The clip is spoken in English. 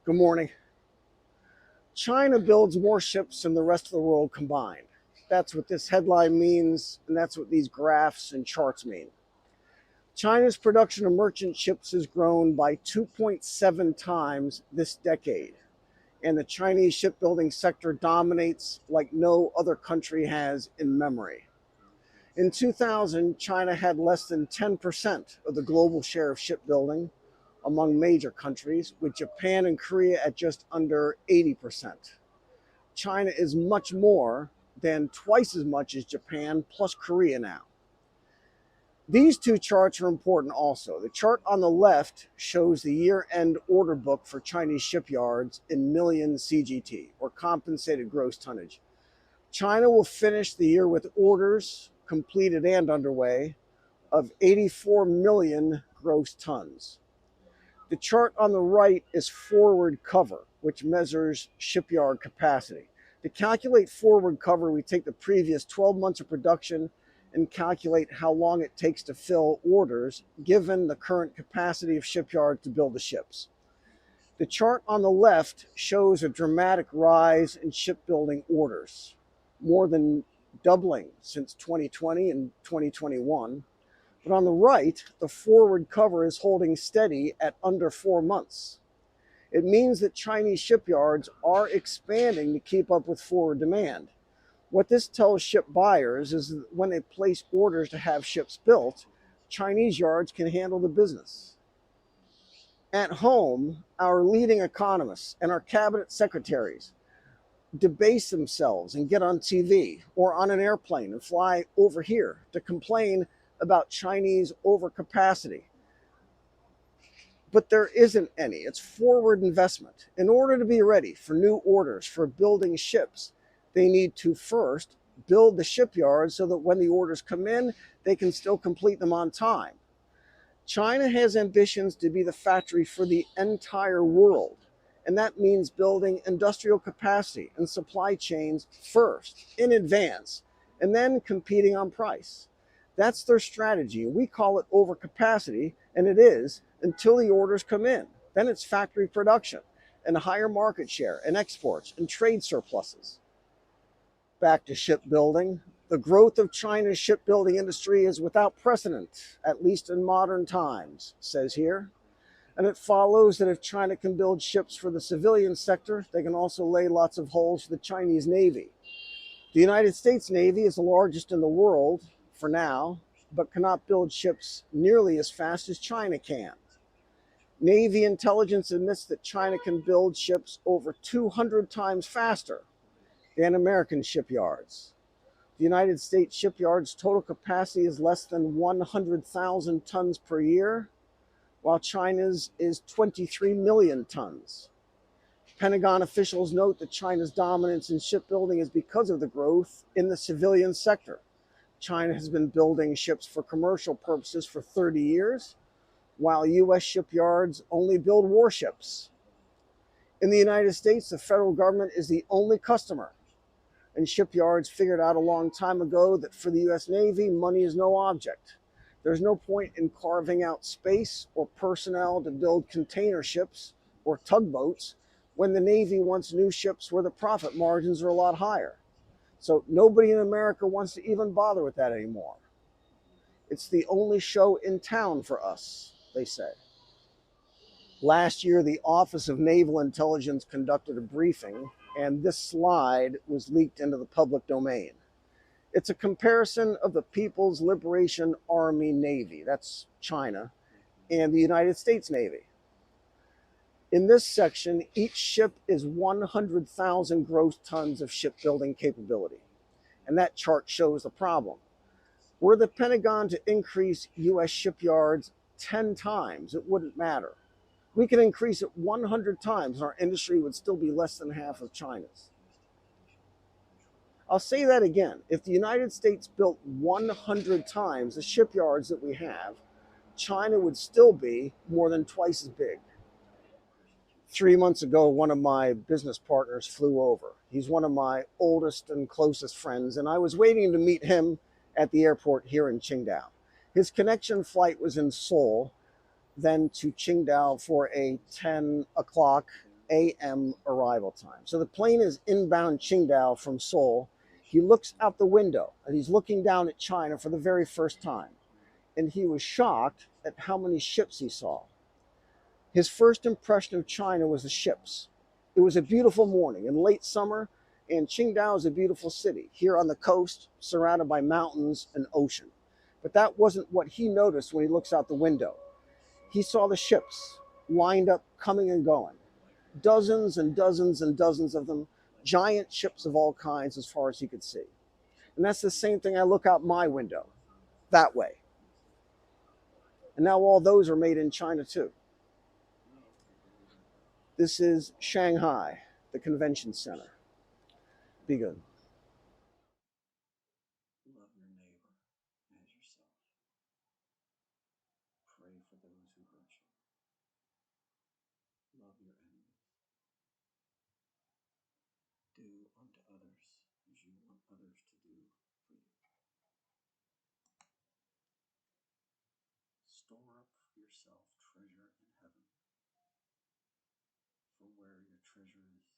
Good morning. China builds more ships than the rest of the world combined. That's what this headline means, and that's what these graphs and charts mean. China's production of merchant ships has grown by 2.7 times this decade, and the Chinese shipbuilding sector dominates like no other country has in memory. In 2000, China had less than 10% of the global share of shipbuilding among major countries, with Japan and Korea at just under 80%. China is much more than twice as much as Japan plus Korea now. These two charts are important also. The chart on the left shows the year-end order book for Chinese shipyards in million CGT, or compensated gross tonnage. China will finish the year with orders completed and underway of 84 million gross tons. The chart on the right is forward cover, which measures shipyard capacity. To calculate forward cover, we take the previous 12 months of production and calculate how long it takes to fill orders given the current capacity of shipyards to build the ships. The chart on the left shows a dramatic rise in shipbuilding orders, more than doubling since 2020 and 2021. But on the right, the forward cover is holding steady at under 4 months. It means that Chinese shipyards are expanding to keep up with forward demand. What this tells ship buyers is that when they place orders to have ships built, Chinese yards can handle the business. At home, our leading economists and our cabinet secretaries debase themselves and get on TV or on an airplane and fly over here to complain about Chinese overcapacity. But there isn't any. It's forward investment. In order to be ready for new orders for building ships, they need to first build the shipyards so that when the orders come in, they can still complete them on time. China has ambitions to be the factory for the entire world, and that means building industrial capacity and supply chains first, in advance, and then competing on price. That's their strategy. We call it overcapacity, and it is until the orders come in. Then it's factory production and higher market share and exports and trade surpluses. Back to shipbuilding. The growth of China's shipbuilding industry is without precedent, at least in modern times, says here. And it follows that if China can build ships for the civilian sector, they can also lay lots of holes for the Chinese Navy. The United States Navy is the largest in the world for now, but cannot build ships nearly as fast as China can. Navy intelligence admits that China can build ships over 200 times faster than American shipyards. The United States shipyards' total capacity is less than 100,000 tons per year, while China's is 23 million tons. Pentagon officials note that China's dominance in shipbuilding is because of the growth in the civilian sector. China has been building ships for commercial purposes for 30 years, while U.S. shipyards only build warships. In the United States, the federal government is the only customer, and shipyards figured out a long time ago that for the U.S. Navy, money is no object. There's no point in carving out space or personnel to build container ships or tugboats when the Navy wants new ships where the profit margins are a lot higher. So nobody in America wants to even bother with that anymore. It's the only show in town for us, they say. Last year, the Office of Naval Intelligence conducted a briefing, and this slide was leaked into the public domain. It's a comparison of the People's Liberation Army Navy, that's China, and the United States Navy. In this section, each ship is 100,000 gross tons of shipbuilding capability. And that chart shows the problem. Were the Pentagon to increase U.S. shipyards 10 times, it wouldn't matter. We could increase it 100 times and our industry would still be less than half of China's. I'll say that again. If the United States built 100 times the shipyards that we have, China would still be more than twice as big. 3 months ago, one of my business partners flew over. He's one of my oldest and closest friends, and I was waiting to meet him at the airport here in Qingdao. His connection flight was in Seoul, then to Qingdao for a 10 o'clock a.m. arrival time. So the plane is inbound Qingdao from Seoul. He looks out the window and he's looking down at China for the very first time. And he was shocked at how many ships he saw. His first impression of China was the ships. It was a beautiful morning in late summer, and Qingdao is a beautiful city here on the coast, surrounded by mountains and ocean. But that wasn't what he noticed when he looks out the window. He saw the ships lined up, coming and going, dozens and dozens and dozens of them, giant ships of all kinds as far as he could see. And that's the same thing I look out my window, that way. And now all those are made in China too. This is Shanghai, the convention center. Be good. Love your neighbor as yourself. Pray for those who hurt you. Love your enemies. Do unto others as you want others to do for you. Store up for yourself treasure in heaven, for where your treasure is,